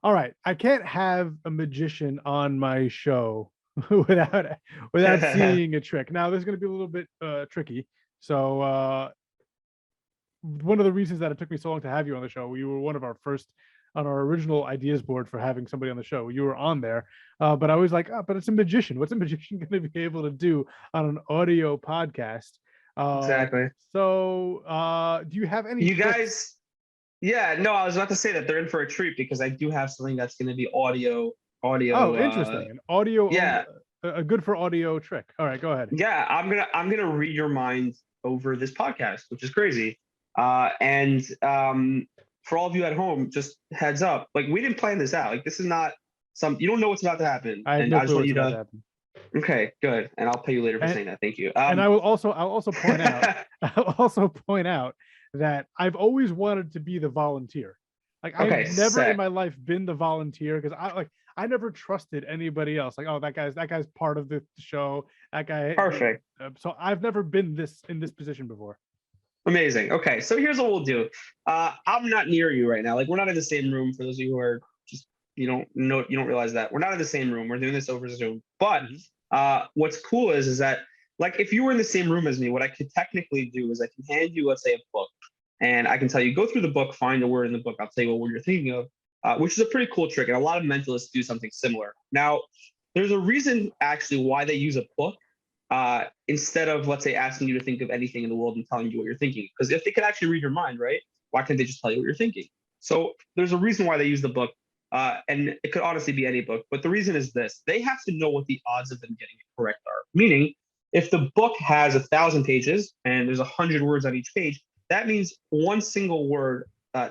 All right, I can't have a magician on my show without without seeing a trick. Now, this is going to be a little bit tricky. So, one of the reasons that it took me so long to have you on the show, you were one of our first on our original ideas board for having somebody on the show. You were on there, but I was like, oh, but it's a magician. What's a magician going to be able to do on an audio podcast? Exactly. Do you have any You tricks? guys, yeah, no, I was about to say that they're in for a treat because I do have something that's going to be audio. Oh, interesting. An audio only, Yeah, a good for audio trick. All right, go ahead. yeah. I'm gonna read your mind over this podcast, which is crazy. And for all of you at home, just heads up, like we didn't plan this out. Like this is not you don't know what's about to happen, I have and no I just clue want what's you about to to. happen. Okay, good, and I'll pay you later for And saying that. Thank you. and I'll also point out I'll also point out that I've always wanted to be the volunteer. Like I've Okay, never in sick. my life been the volunteer because I never trusted anybody else. Like, oh, that guy's part of the show. That guy. Perfect. So I've never been in this position before. Amazing. Okay, so here's what we'll do. I'm not near you right now. Like we're not in the same room. For those of you who are just you don't realize that we're not in the same room. We're doing this over Zoom. But Mhm. what's cool is that like if you were in the same room as me, what I could technically do is I can hand you, let's say, a book, and I can tell you go through the book, find a word in the book. I'll tell you what word you're thinking of, which is a pretty cool trick, and a lot of mentalists do something similar. Now, there's a reason actually why they use a book instead of, let's say, asking you to think of anything in the world and telling you what you're thinking. Because if they could actually read your mind, right, why can't they just tell you what you're thinking? So there's a reason why they use the book. And it could honestly be any book. But the reason is this: they have to know what the odds of them getting it correct are. Meaning, if the book has 1,000 pages and there's 100 words on each page, that means one single word,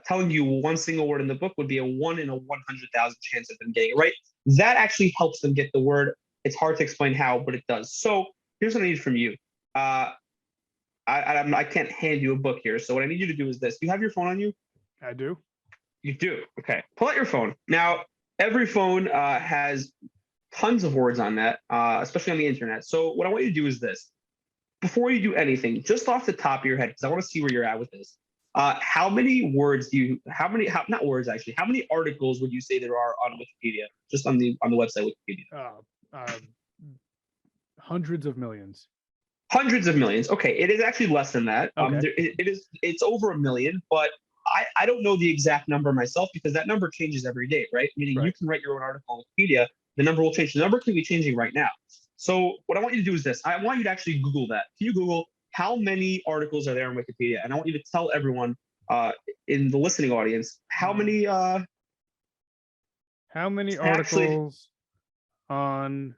telling you one single word in the book would be a 1 in 100,000 chance of them getting it right. That actually helps them get the word. It's hard to explain how, but it does. So here's what I need from you. Uh, I can't hand you a book here. So what I need you to do is this. Do you have your phone on you? I do. You do. Okay. Pull out your phone. Now, every phone has tons of words on that, especially on the internet. So what I want you to do is this. Before you do anything, just off the top of your head, because I want to see where you're at with this. How many words do you? Not words actually. How many articles would you say there are on Wikipedia? Just on the website Wikipedia. Uh, uh, Hundreds of millions. Hundreds of millions. Okay, it is actually less than that. Okay. It's over a million, but I don't know the exact number myself because that number changes every day, right? Meaning you Right. can write your own article on Wikipedia, the number will change. The number can be changing right now. So what I want you to do is this: I want you to actually Google that. Can you Google how many articles are there on Wikipedia? And I want you to tell everyone uh, in the listening audience how Hmm. many How many actually articles on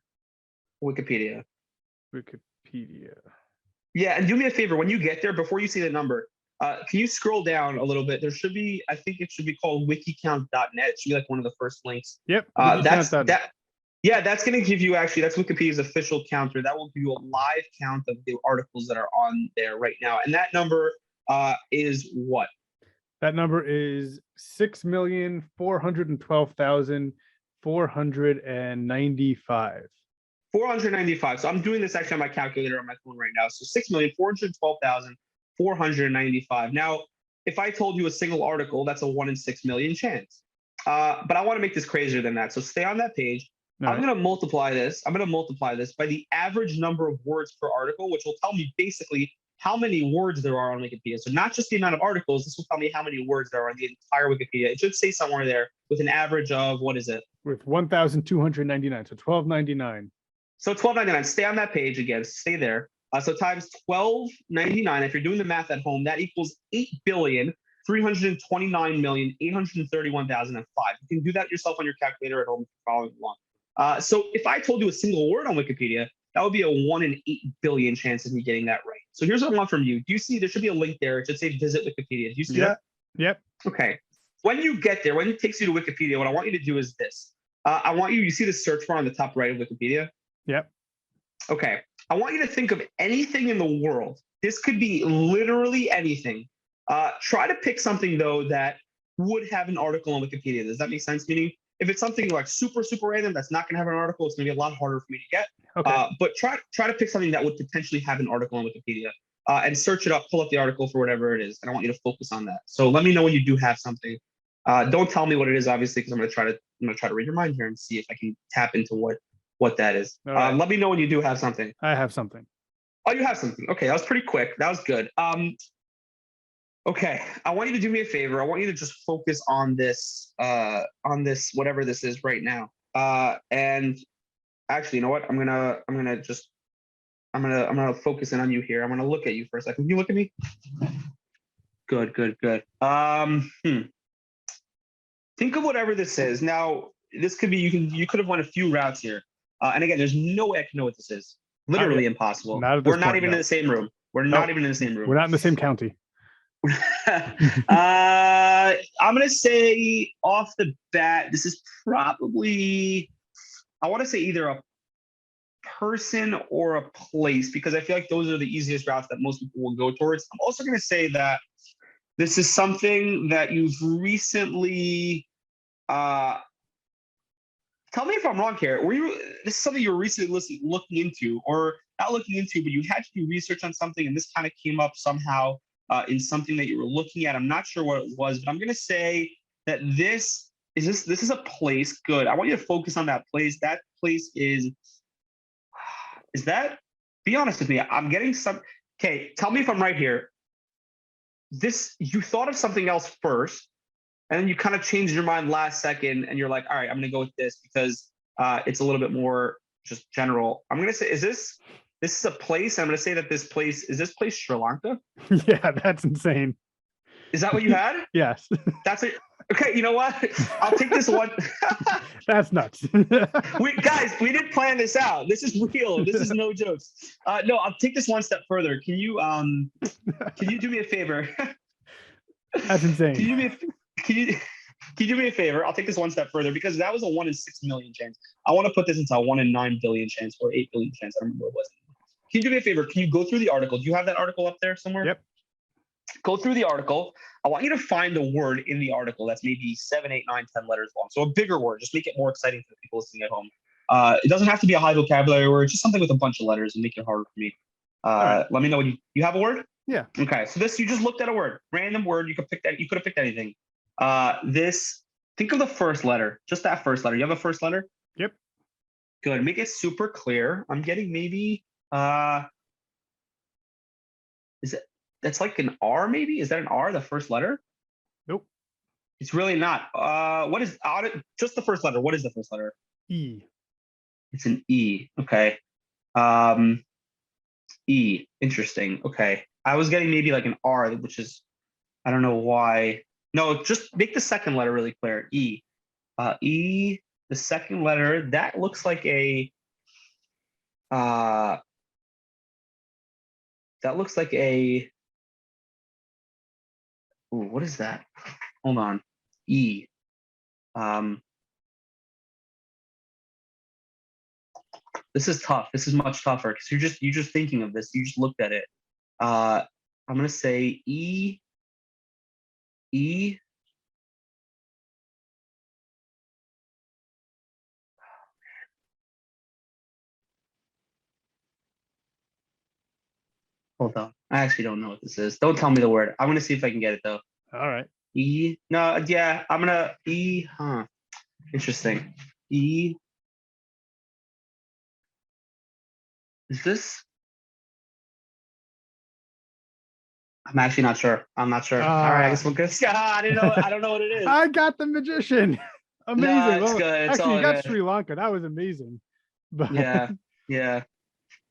Wikipedia. Wikipedia? Yeah, and do me a favor when you get there, before you see the number, can you scroll down a little bit? There should be, I think it should be called wikicount.net. It should be like one of the first links. Yep. That's Wikicount.net. that. Yeah, that's going to give you actually, that's Wikipedia's official counter. That will give you a live count of the articles that are on there right now. And that number is what? That number is 6,412,495. 495. So I'm doing this actually on my calculator on my phone right now. So 6,412,495. Now, if I told you a single article, that's a 1 in 6 million chance. But I want to make this crazier than that. So stay on that page. All I'm right. going to multiply this. I'm going to multiply this by the average number of words per article, which will tell me basically how many words there are on Wikipedia. So not just the amount of articles. This will tell me how many words there are on the entire Wikipedia. It should say somewhere there with an average of, what is it? With 1,299. So 1,299. So 12.99. Stay on that page again. Stay there. So times 12.99. If you're doing the math at home, that equals 8,329,831,005. You can do that yourself on your calculator at home if you're following along. So if I told you a single word on Wikipedia, that would be a 1 in 8 billion chance of me getting that right. So here's what I want from you. Do you see there should be a link there? It should say visit Wikipedia. Do you see Yep. that? Yep. Okay. When you get there, when it takes you to Wikipedia, what I want you to do is this. I want you see the search bar on the top right of Wikipedia? Yep. Okay. I want you to think of anything in the world. This could be literally anything. Try to pick something, though, that would have an article on Wikipedia. Does that make sense? Meaning, if it's something like super, super random that's not going to have an article, it's going to be a lot harder for me to get. Okay. But try to pick something that would potentially have an article on Wikipedia and search it up, pull up the article for whatever it is. And I want you to focus on that. So let me know when you do have something. Don't tell me what it is, obviously, because I'm gonna try to read your mind here and see if I can tap into what that is. All right. Let me know when you do have something. I have something. Oh, you have something. Okay, that was pretty quick. That was good. Okay, I want you to do me a favor. I want you to just focus on this whatever this is right now. And actually, you know what? I'm gonna focus in on you here. I'm gonna look at you for a second. Can you look at me? Good, good, good. Think of whatever this is. Now, this could be you could have went a few routes here. And again, there's no way I can know what this is. Literally impossible. Not at this We're not point, even no. in the same room. We're not even in the same room. We're not in the same county. I'm gonna say off the bat, this is probably, I want to say either a person or a place, because I feel like those are the easiest routes that most people will go towards. I'm also gonna say that this is something that you've recently tell me if I'm wrong here. This is something you were recently looking into, or not looking into, but you had to do research on something, and this kind of came up somehow in something that you were looking at. I'm not sure what it was, but I'm gonna say that this is a place. Good. I want you to focus on that place. That place is that? Be honest with me. I'm getting some. Okay, tell me if I'm right here. You thought of something else first, and then you kind of changed your mind last second, and you're like, all right, I'm gonna go with this because it's a little bit more just general. I'm gonna say, this is a place? I'm gonna say that this place Sri Lanka? Yeah, that's insane. Is that what you had? Yes. That's it. Okay, you know what? I'll take this one. That's nuts. We didn't plan this out. This is real. This is no jokes. No, I'll take this one step further. Can you do me a favor? That's insane. Can you do me a favor? I'll take this one step further, because that was a 1 in 6 million chance. I want to put this into a 1 in 9 billion chance, or 8 billion chance. I don't remember what it was. Can you do me a favor? Can you go through the article? Do you have that article up there somewhere? Yep. Go through the article. I want you to find a word in the article that's maybe 7, 8, 9, 10 letters long. So a bigger word. Just make it more exciting for the people listening at home. It doesn't have to be a high vocabulary word. Just something with a bunch of letters and make it harder for me. Right. Let me know when you have a word. Yeah. Okay. So you just looked at a word, random word. You could pick that. You could have picked anything. Think of the first letter. Just that first letter. You have a first letter? Yep. Good. Make it super clear. I'm getting maybe that's like an R, maybe? Is that an R, the first letter? Nope. It's really not. What is just the first letter? What is the first letter? E. It's an E. Okay. E. Interesting. Okay. I was getting maybe like an R, which is, I don't know why. No, just make the second letter really clear. E. E, the second letter, that looks like a ooh, what is that? Hold on. E. This is tough. This is much tougher because you're just thinking of this. You just looked at it. I'm gonna say E. E. Hold on. I actually don't know what this is. Don't tell me the word. I'm gonna see if I can get it though. All right. E. No, yeah, I'm gonna E. Huh. Interesting. E. Is this? I'm actually not sure. I'm not sure. All right, I guess we'll go. I didn't know. I don't know what it is. I got the magician. Amazing. No, it's well, good. It's actually, you got good. Sri Lanka. That was amazing. But yeah.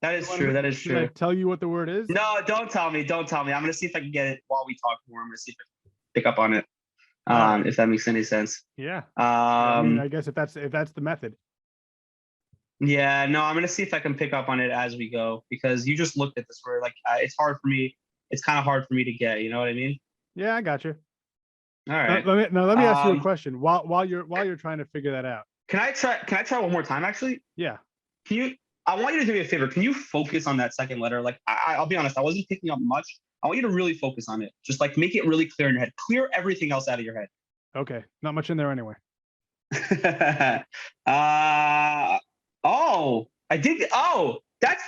That is true. That is true. Should I tell you what the word is? No, don't tell me. Don't tell me. I'm gonna see if I can get it while we talk more. I'm gonna see if I can pick up on it. If that makes any sense. Yeah. I mean, I guess if that's the method. Yeah. No, I'm gonna see if I can pick up on it as we go, because you just looked at this word. Like it's hard for me. It's kind of hard for me to get. You know what I mean? Yeah, I got you. All right. Let me ask you a question while you're trying to figure that out. Can I try one more time? Actually. Yeah. Can you? I want you to do me a favor. Can you focus on that second letter? Like, I'll be honest, I wasn't picking up much. I want you to really focus on it. Just like make it really clear in your head. Clear everything else out of your head. Okay. Not much in there anyway. Oh, I did. Oh, that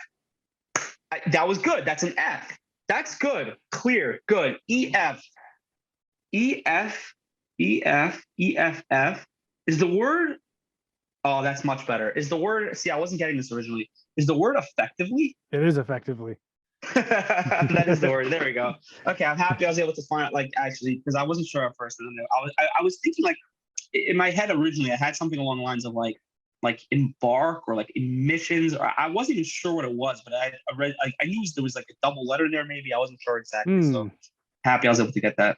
was good. That's an F. That's good. Clear. Good. EF. EF. EFEFF is the word. Oh, that's much better. Is the word? See, I wasn't getting this originally. Is the word effectively? It is effectively. That is the word. There we go. Okay, I'm happy I was able to find it. Like actually, because I wasn't sure at first, and then I was thinking like in my head originally, I had something along the lines of like embark or like emissions, or I wasn't even sure what it was, but I read I knew there was like a double letter there. Maybe I wasn't sure exactly. So Hmm. happy I was able to get that.